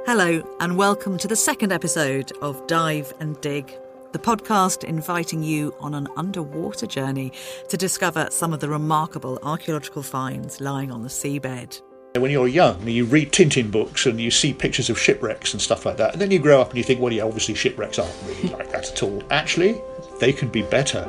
Hello and welcome to the second episode of Dive and Dig, the podcast inviting you on an underwater journey to discover some of the remarkable archaeological finds lying on the seabed. When you're young, you read Tintin books and you see pictures of shipwrecks and stuff like that, and then you grow up and you think, well, yeah, obviously shipwrecks aren't really like that at all. Actually, they can be better.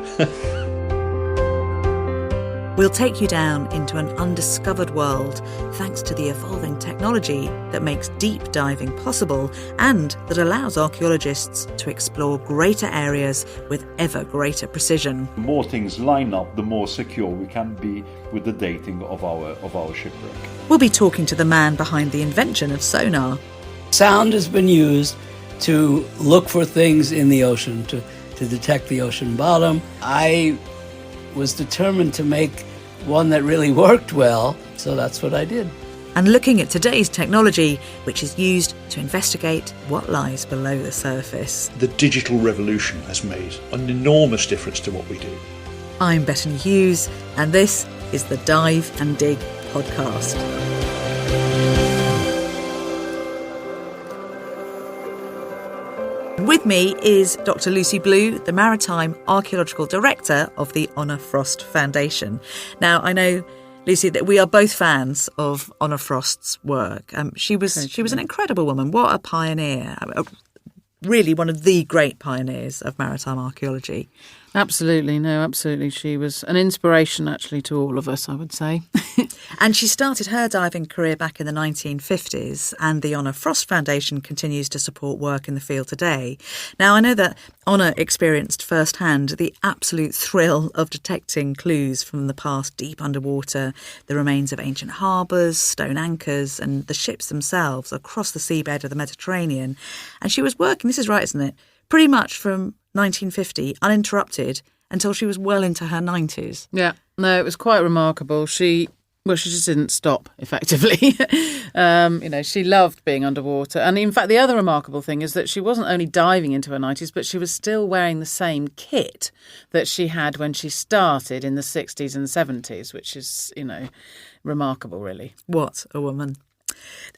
We'll take you down into an undiscovered world thanks to the evolving technology that makes deep diving possible and that allows archaeologists to explore greater areas with ever greater precision. The more things line up, the more secure we can be with the dating of our shipwreck. We'll be talking to the man behind the invention of sonar. Sound has been used to look for things in the ocean, to detect the ocean bottom. I was determined to make one that really worked well, so that's what I did. And looking at today's technology, which is used to investigate what lies below the surface. The digital revolution has made an enormous difference to what we do. I'm Bethany Hughes, and this is the Dive and Dig podcast. With me is Dr. Lucy Blue, the Maritime Archaeological Director of the Honor Frost Foundation. Now, I know, Lucy, that we are both fans of Honor Frost's work. She was an incredible woman. What a pioneer. Really one of the great pioneers of maritime archaeology. Absolutely. She was an inspiration, actually, to all of us, I would say. And she started her diving career back in the 1950s, and the Honor Frost Foundation continues to support work in the field today. Now, I know that Honor experienced firsthand the absolute thrill of detecting clues from the past deep underwater, the remains of ancient harbours, stone anchors, and the ships themselves across the seabed of the Mediterranean. And she was working, this is right, isn't it, pretty much from 1950, uninterrupted, until she was well into her 90s. Yeah, no, it was quite remarkable. She just didn't stop, effectively. She loved being underwater. And in fact, the other remarkable thing is that she wasn't only diving into her 90s, but she was still wearing the same kit that she had when she started in the 60s and 70s, which is, remarkable, really. What a woman.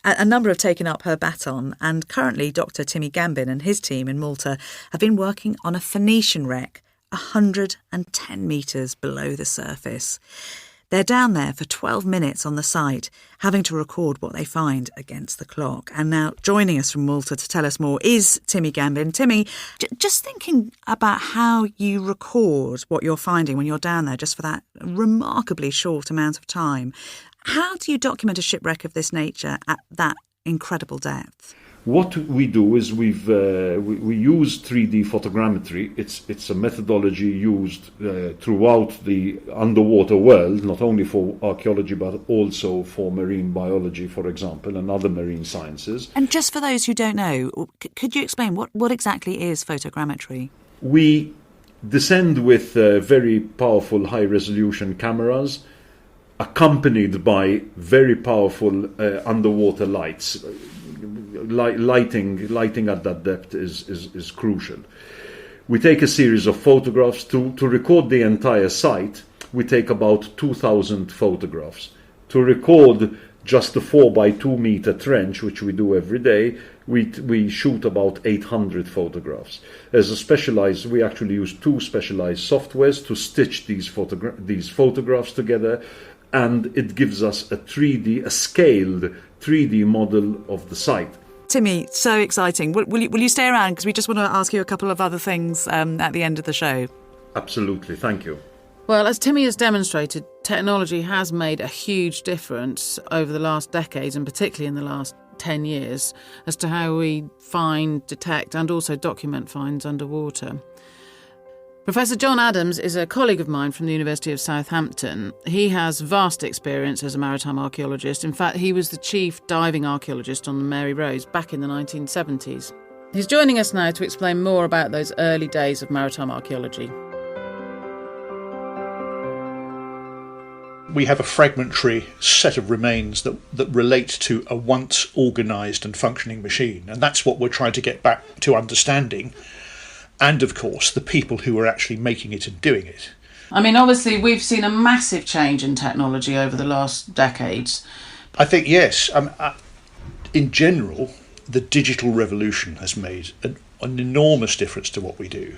A number have taken up her baton, and currently Dr. Timmy Gambin and his team in Malta have been working on a Phoenician wreck 110 metres below the surface. They're down there for 12 minutes on the site, having to record what they find against the clock. And now joining us from Malta to tell us more is Timmy Gambin. Timmy, just thinking about how you record what you're finding when you're down there just for that remarkably short amount of time. How do you document a shipwreck of this nature at that incredible depth? What we do is we use 3D photogrammetry. It's a methodology used throughout the underwater world, not only for archaeology but also for marine biology, for example, and other marine sciences. And just for those who don't know, could you explain what exactly is photogrammetry? We descend with very powerful high-resolution cameras, accompanied by very powerful underwater lights. Lighting at that depth is crucial. We take a series of photographs. To record the entire site, we take about 2,000 photographs. To record just the 4 by 2 meter trench, which we do every day, we shoot about 800 photographs. We actually use 2 specialized softwares to stitch these photographs together, and it gives us a scaled 3D model of the site. Timmy, so exciting. Will you stay around? Because we just want to ask you a couple of other things at the end of the show. Absolutely, thank you. Well, as Timmy has demonstrated, technology has made a huge difference over the last decades, and particularly in the last 10 years, as to how we find, detect and also document finds underwater. Professor John Adams is a colleague of mine from the University of Southampton. He has vast experience as a maritime archaeologist. In fact, he was the chief diving archaeologist on the Mary Rose back in the 1970s. He's joining us now to explain more about those early days of maritime archaeology. We have a fragmentary set of remains that relate to a once organised and functioning machine, and that's what we're trying to get back to understanding. And, of course, the people who are actually making it and doing it. I mean, obviously, we've seen a massive change in technology over the last decades. I think, yes. In general, the digital revolution has made an enormous difference to what we do.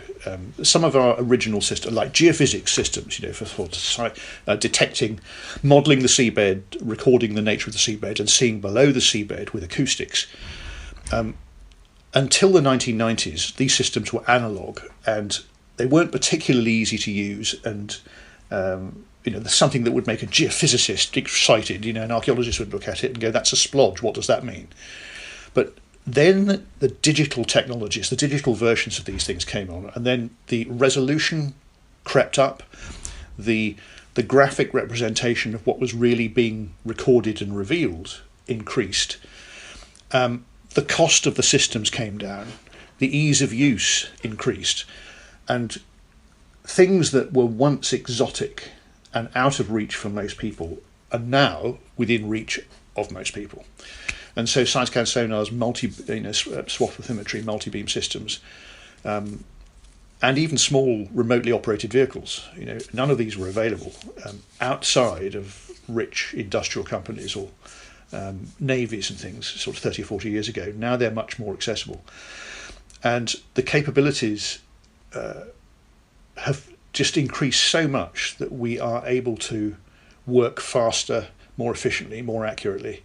Some of our original systems, like geophysics systems, for detecting, modelling the seabed, recording the nature of the seabed, and seeing below the seabed with acoustics. Until the 1990s, these systems were analogue, and they weren't particularly easy to use, and there's something that would make a geophysicist excited. An archaeologist would look at it and go, "That's a splodge. What does that mean?" But then the digital technologies, the digital versions of these things came on, and then the resolution crept up, the graphic representation of what was really being recorded and revealed increased. The cost of the systems came down, the ease of use increased, and things that were once exotic and out of reach for most people are now within reach of most people. And so side-scan sonars, swathophotometry, multi-beam systems, and even small remotely operated vehicles, none of these were available outside of rich industrial companies or navies and things sort of 30 or 40 years ago. Now they're much more accessible. And the capabilities have just increased so much that we are able to work faster, more efficiently, more accurately,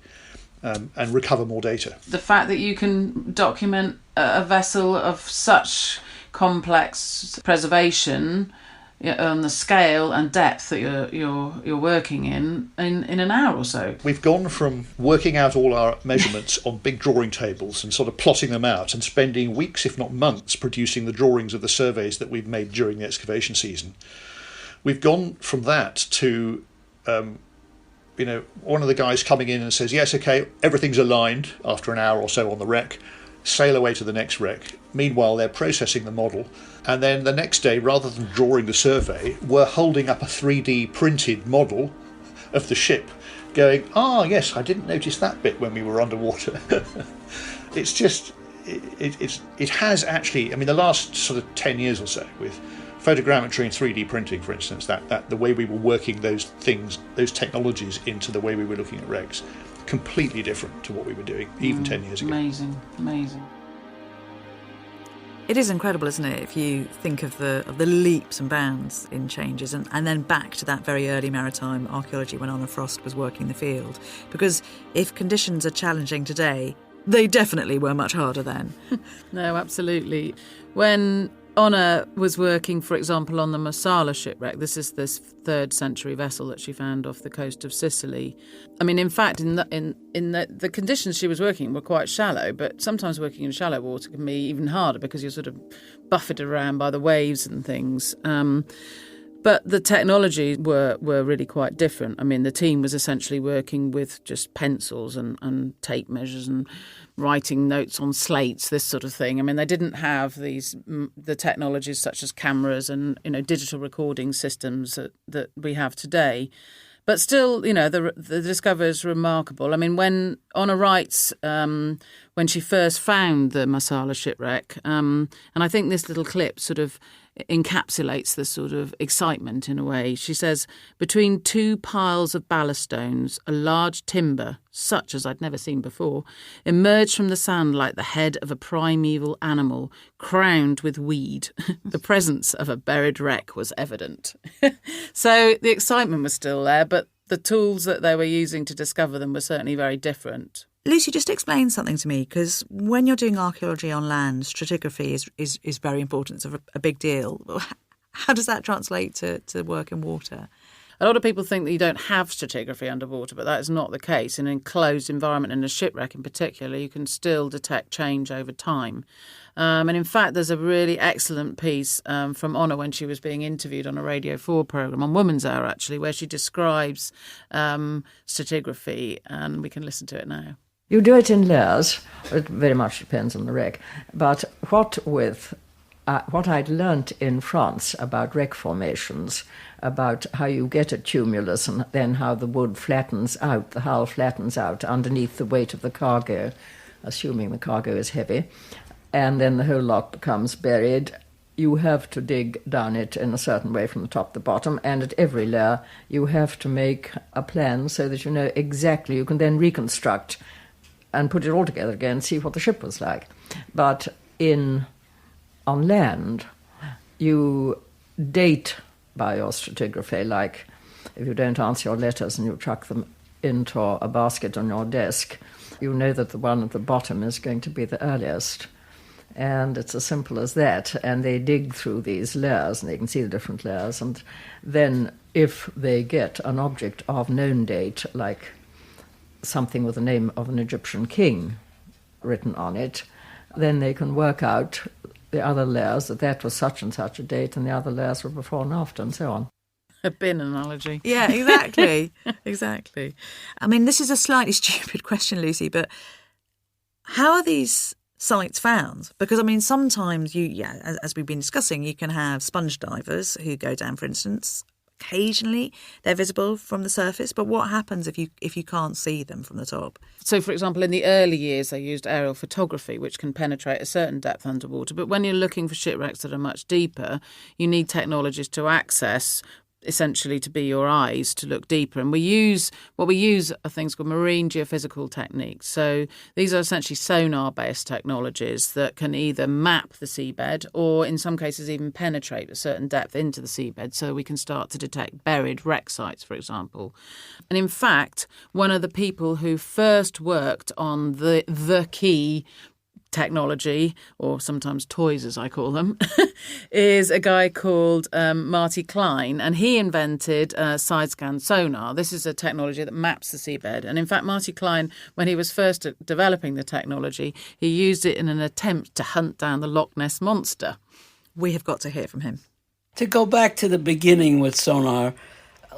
and recover more data. The fact that you can document a vessel of such complex preservation on the scale and depth that you're working in an hour or so. We've gone from working out all our measurements on big drawing tables and sort of plotting them out and spending weeks, if not months, producing the drawings of the surveys that we've made during the excavation season. We've gone from that to one of the guys coming in and says, "Yes, okay, everything's aligned," after an hour or so on the wreck, sail away to the next wreck. Meanwhile, they're processing the model, and then the next day, rather than drawing the survey, we're holding up a 3D printed model of the ship, going, yes, I didn't notice that bit when we were underwater. It's just, it has actually, the last sort of 10 years or so, with photogrammetry and 3D printing, for instance, that the way we were working those things, those technologies into the way we were looking at wrecks, completely different to what we were doing even 10 years ago. Amazing. It is incredible, isn't it, if you think of the leaps and bounds in changes, and then back to that very early maritime archaeology when Honor Frost was working the field. Because if conditions are challenging today, they definitely were much harder then. No, absolutely. When Honor was working, for example, on the Marsala shipwreck, this is this 3rd century vessel that she found off the coast of Sicily. In fact, in the conditions she was working in were quite shallow, but sometimes working in shallow water can be even harder because you're sort of buffeted around by the waves and things. But the technologies were really quite different. The team was essentially working with just pencils and tape measures and writing notes on slates, this sort of thing. They didn't have the technologies such as cameras and digital recording systems that we have today. But still, the discovery is remarkable. When Honor writes, when she first found the Marsala shipwreck, and I think this little clip sort of encapsulates the sort of excitement in a way. She says, "Between 2 piles of ballast stones, a large timber, such as I'd never seen before, emerged from the sand like the head of a primeval animal, crowned with weed. The presence of a buried wreck was evident." So the excitement was still there, but the tools that they were using to discover them were certainly very different. Lucy, just explain something to me, because when you're doing archaeology on land, stratigraphy is very important. It's a big deal. How does that translate to work in water? A lot of people think that you don't have stratigraphy underwater, but that is not the case. In an enclosed environment, in a shipwreck in particular, you can still detect change over time. And in fact, there's a really excellent piece from Honor when she was being interviewed on a Radio 4 programme, on Woman's Hour actually, where she describes stratigraphy, and we can listen to it now. You do it in layers. It very much depends on the wreck. But what I'd learnt in France about wreck formations, about how you get a tumulus and then how the wood flattens out, the hull flattens out underneath the weight of the cargo, assuming the cargo is heavy, and then the whole lot becomes buried. You have to dig down it in a certain way from the top to the bottom, and at every layer you have to make a plan so that you know exactly, you can then reconstruct and put it all together again and see what the ship was like. But on land, you date by your stratigraphy, like if you don't answer your letters and you chuck them into a basket on your desk, you know that the one at the bottom is going to be the earliest. And it's as simple as that. And they dig through these layers, and they can see the different layers. And then if they get an object of known date, like something with the name of an Egyptian king written on it, then they can work out the other layers, that was such and such a date, and the other layers were before and after, and so on. A bin analogy. Yeah, exactly. Exactly. I mean, this is a slightly stupid question, Lucy, but how are these sites found? Because, I mean, sometimes as we've been discussing, you can have sponge divers who go down, for instance. Occasionally they're visible from the surface, but what happens if you can't see them from the top? So, for example, in the early years, they used aerial photography, which can penetrate a certain depth underwater. But when you're looking for shipwrecks that are much deeper, you need technologies to access, essentially to be your eyes to look deeper. And we use are things called marine geophysical techniques. So these are essentially sonar-based technologies that can either map the seabed or in some cases even penetrate a certain depth into the seabed, so we can start to detect buried wreck sites, for example. And in fact, one of the people who first worked on the key technology, or sometimes toys as I call them, is a guy called Marty Klein, and he invented side-scan sonar. This is a technology that maps the seabed. And in fact, Marty Klein, when he was first developing the technology, he used it in an attempt to hunt down the Loch Ness Monster. We have got to hear from him. To go back to the beginning with sonar,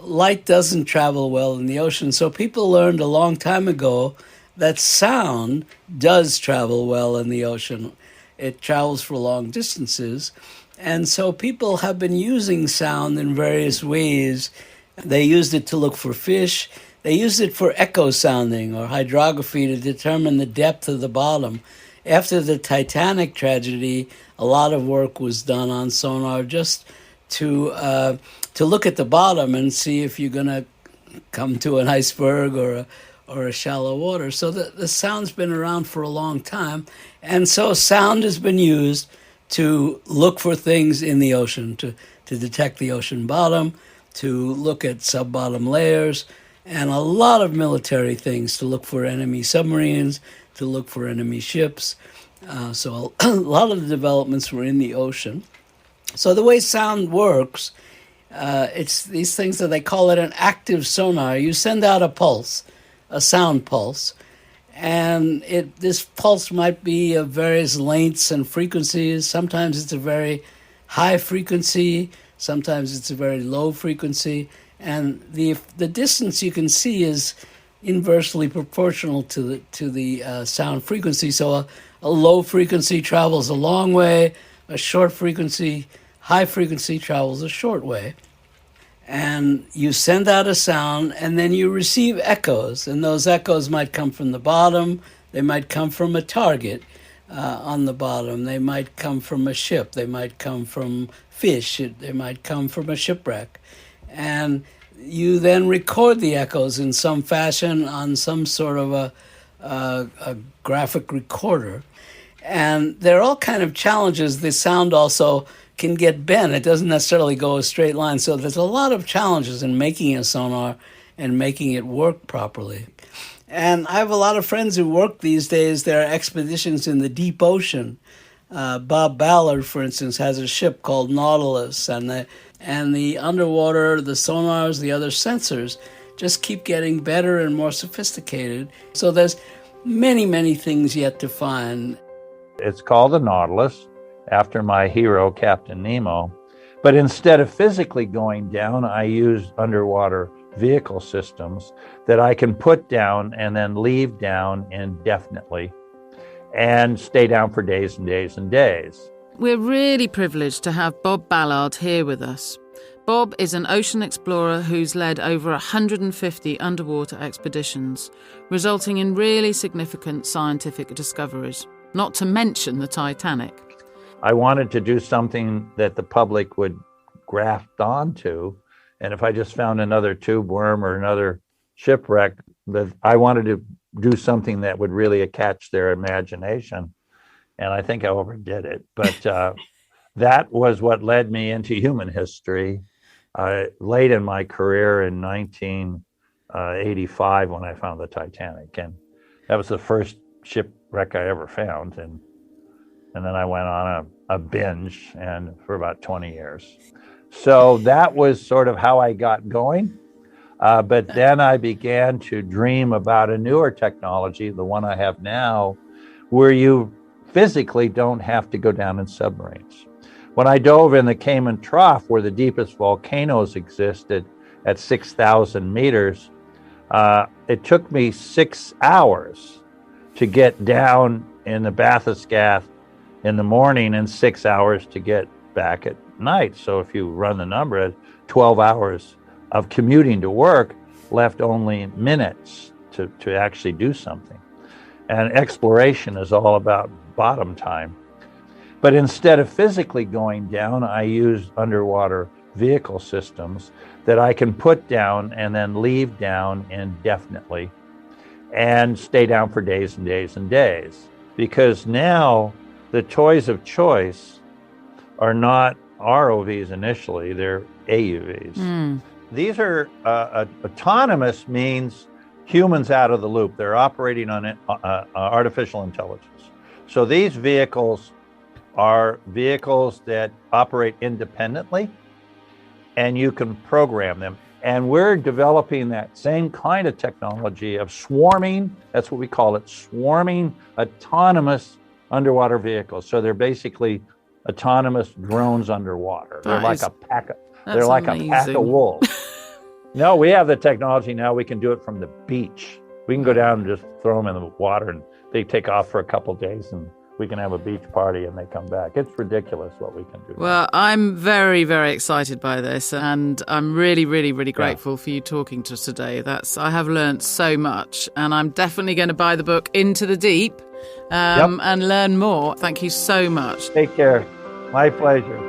light doesn't travel well in the ocean, so people learned a long time ago that sound does travel well in the ocean. It travels for long distances. And so people have been using sound in various ways. They used it to look for fish. They used it for echo sounding or hydrography to determine the depth of the bottom. After the Titanic tragedy, a lot of work was done on sonar just to look at the bottom and see if you're going to come to an iceberg or a shallow water. So the sound's been around for a long time. And so sound has been used to look for things in the ocean, to detect the ocean bottom, to look at sub-bottom layers, and a lot of military things, to look for enemy submarines, to look for enemy ships. So a lot of the developments were in the ocean. So the way sound works, it's these things that they call it an active sonar. You send out a pulse, a sound pulse, and this pulse might be of various lengths and frequencies. Sometimes it's a very high frequency, sometimes it's a very low frequency, and the distance you can see is inversely proportional to the sound frequency. So a low frequency travels a long way, a high frequency travels a short way. And you send out a sound, and then you receive echoes. And those echoes might come from the bottom. They might come from a target on the bottom. They might come from a ship. They might come from fish. They might come from a shipwreck. And you then record the echoes in some fashion on some sort of a graphic recorder. And there are all kind of challenges. The sound also can get bent. It doesn't necessarily go a straight line. So there's a lot of challenges in making a sonar and making it work properly. And I have a lot of friends who work these days. There are expeditions in the deep ocean. Bob Ballard, for instance, has a ship called Nautilus, and the underwater, the sonars, the other sensors just keep getting better and more sophisticated. So there's many, many things yet to find. It's called the Nautilus, after my hero, Captain Nemo. But instead of physically going down, I use underwater vehicle systems that I can put down and then leave down indefinitely and stay down for days and days and days. We're really privileged to have Bob Ballard here with us. Bob is an ocean explorer who's led over 150 underwater expeditions, resulting in really significant scientific discoveries, not to mention the Titanic. I wanted to do something that the public would graft onto. And if I just found another tube worm or another shipwreck, I wanted to do something that would really catch their imagination. And I think I overdid it. But that was what led me into human history late in my career in 1985 when I found the Titanic. And that was the first shipwreck I ever found. And then I went on a binge and for about 20 years. So that was sort of how I got going. But then I began to dream about a newer technology, the one I have now, where you physically don't have to go down in submarines. When I dove in the Cayman Trough, where the deepest volcanoes existed at 6,000 meters, it took me 6 hours to get down in the bathyscaphe in the morning and 6 hours to get back at night. So if you run the number, 12 hours of commuting to work left only minutes to actually do something. And exploration is all about bottom time. But instead of physically going down, I use underwater vehicle systems that I can put down and then leave down indefinitely and stay down for days and days and days. Because now the toys of choice are not ROVs initially, they're AUVs. These are autonomous, means humans out of the loop. They're operating on artificial intelligence. So these vehicles are vehicles that operate independently, and you can program them. And we're developing that same kind of technology of swarming, that's what we call it, swarming autonomous underwater vehicles. So they're basically autonomous drones underwater. They're like a pack of wolves. No, we have the technology now. We can do it from the beach. We can go down and just throw them in the water, and they take off for a couple of days, and we can have a beach party and they come back. It's ridiculous what we can do. Well, I'm very, very excited by this, and I'm really, really, really grateful for you talking to us today. I have learnt so much, and I'm definitely going to buy the book Into the Deep and learn more. Thank you so much. Take care. My pleasure.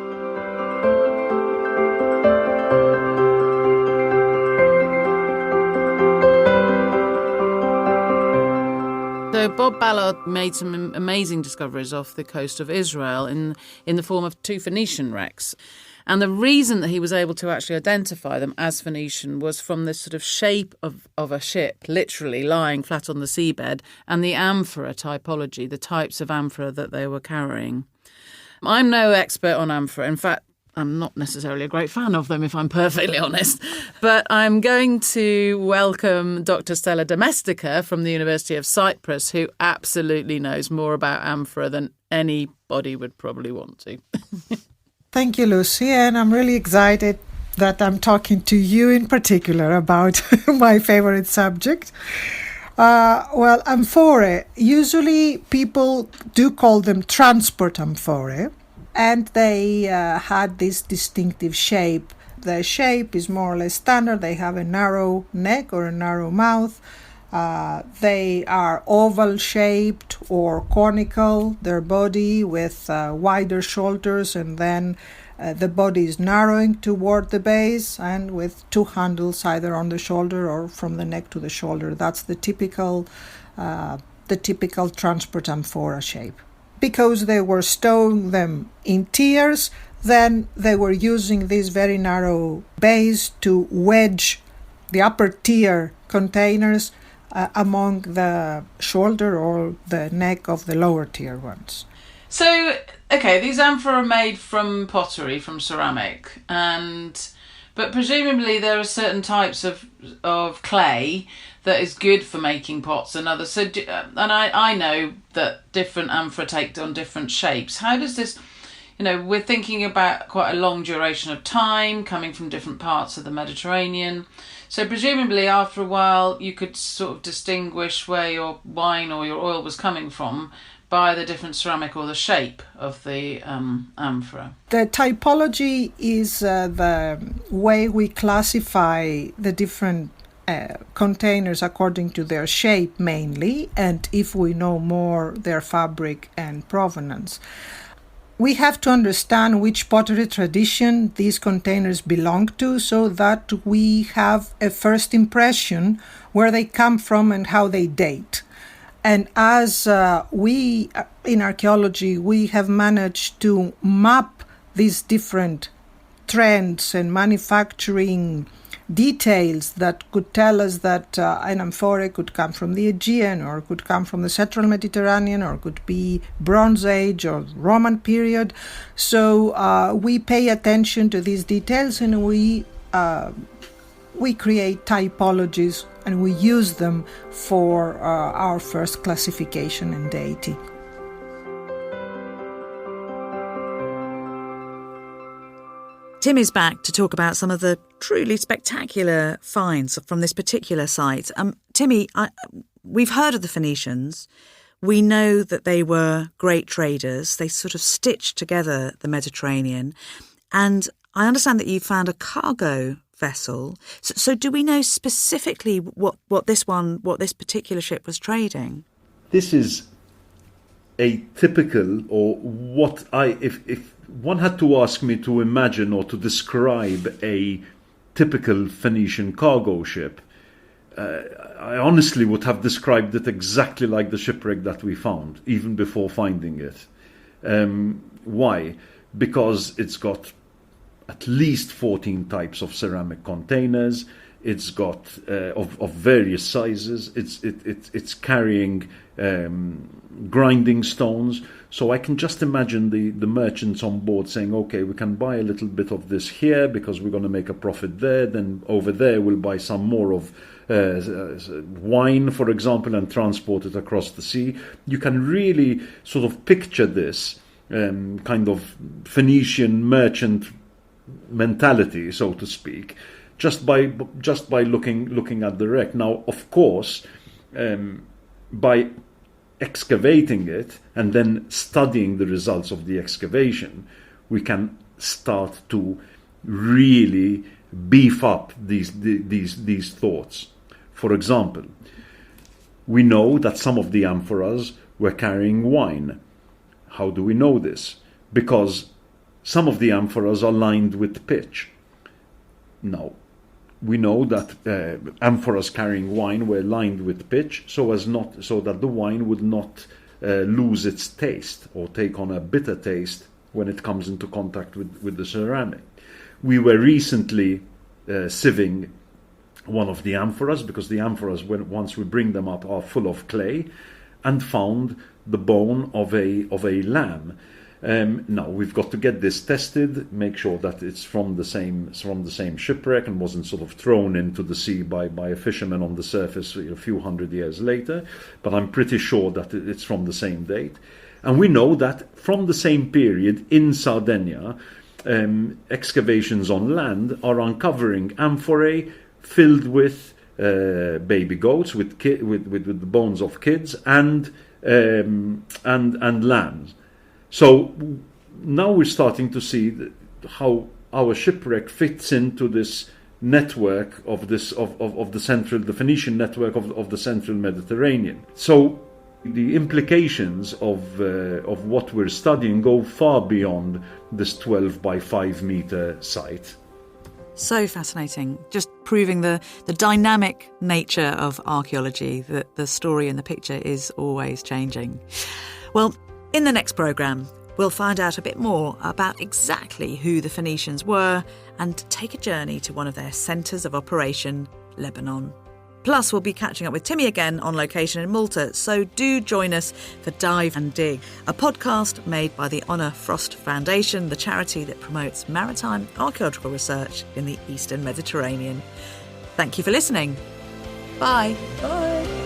So Bob Ballard made some amazing discoveries off the coast of Israel in the form of 2 Phoenician wrecks. And the reason that he was able to actually identify them as Phoenician was from this sort of shape of a ship, literally lying flat on the seabed, and the amphora typology, the types of amphora that they were carrying. I'm no expert on amphora. In fact, I'm not necessarily a great fan of them, if I'm perfectly honest. But I'm going to welcome Dr. Stella Domestica from the University of Cyprus, who absolutely knows more about amphora than anybody would probably want to. Thank you, Lucy. And I'm really excited that I'm talking to you in particular about my favorite subject. Well, amphorae, usually people do call them transport amphorae. And they had this distinctive shape. The shape is more or less standard. They have a narrow neck or a narrow mouth. They are oval shaped or conical, their body with wider shoulders, and then the body is narrowing toward the base and with 2 handles either on the shoulder or from the neck to the shoulder. That's the typical transport amphora shape. Because they were stowing them in tiers, then they were using this very narrow base to wedge the upper tier containers among the shoulder or the neck of the lower tier ones. So, okay, these amphora are made from pottery, from ceramic, but presumably there are certain types of clay that is good for making pots and others. So, I know that different amphora take on different shapes. How does this, we're thinking about quite a long duration of time coming from different parts of the Mediterranean. So presumably after a while you could sort of distinguish where your wine or your oil was coming from by the different ceramic or the shape of the amphora. The typology is the way we classify the different containers according to their shape mainly, and if we know more, their fabric and provenance. we have to understand which pottery tradition these containers belong to so that we have a first impression where they come from and how they date. And as we, in archaeology, we have managed to map these different trends and manufacturing details that could tell us that an amphora could come from the Aegean or could come from the Central Mediterranean or could be Bronze Age or Roman period. So we pay attention to these details and we create typologies and we use them for our first classification and dating. Tim is back to talk about some of the truly spectacular finds from this particular site. Timmy, we've heard of the Phoenicians. We know that they were great traders. They sort of stitched together the Mediterranean. And I understand that you found a cargo vessel. So do we know specifically what this particular ship was trading? This is a typical, or what if one had to ask me to imagine or to describe a typical Phoenician cargo ship, I honestly would have described it exactly like the shipwreck that we found, even before finding it. Why? Because it's got at least 14 types of ceramic containers. It's got of various sizes. It's carrying grinding stones. So I can just imagine the merchants on board saying, okay, we can buy a little bit of this here because we're going to make a profit there. Then over there we'll buy some more of wine, for example, and transport it across the sea. You can really sort of picture this kind of Phoenician merchant mentality, so to speak, just by looking at the wreck. Now, of course, by excavating it and then studying the results of the excavation, we can start to really beef up these thoughts. For example, we know that some of the amphoras were carrying wine. How do we know this? Because some of the amphoras are lined with pitch. Now, we know that amphoras carrying wine were lined with pitch so that the wine would not lose its taste or take on a bitter taste when it comes into contact with the ceramic. We were recently sieving one of the amphoras, because the amphoras, once we bring them up, are full of clay, and found the bone of a lamb. Now we've got to get this tested, make sure that it's from the same shipwreck and wasn't sort of thrown into the sea by a fisherman on the surface a few hundred years later. But I'm pretty sure that it's from the same date, and we know that from the same period in Sardinia, excavations on land are uncovering amphorae filled with baby goats, with the bones of kids and lambs. So now we're starting to see how our shipwreck fits into this network of the Phoenician network of the central Mediterranean. So the implications of what we're studying go far beyond this 12 by 5 meter site. So fascinating, just proving the dynamic nature of archaeology, that the story and the picture is always changing. Well, in the next programme, we'll find out a bit more about exactly who the Phoenicians were and take a journey to one of their centres of operation, Lebanon. Plus, we'll be catching up with Timmy again on location in Malta, so do join us for Dive and Dig, a podcast made by the Honor Frost Foundation, the charity that promotes maritime archaeological research in the Eastern Mediterranean. Thank you for listening. Bye. Bye.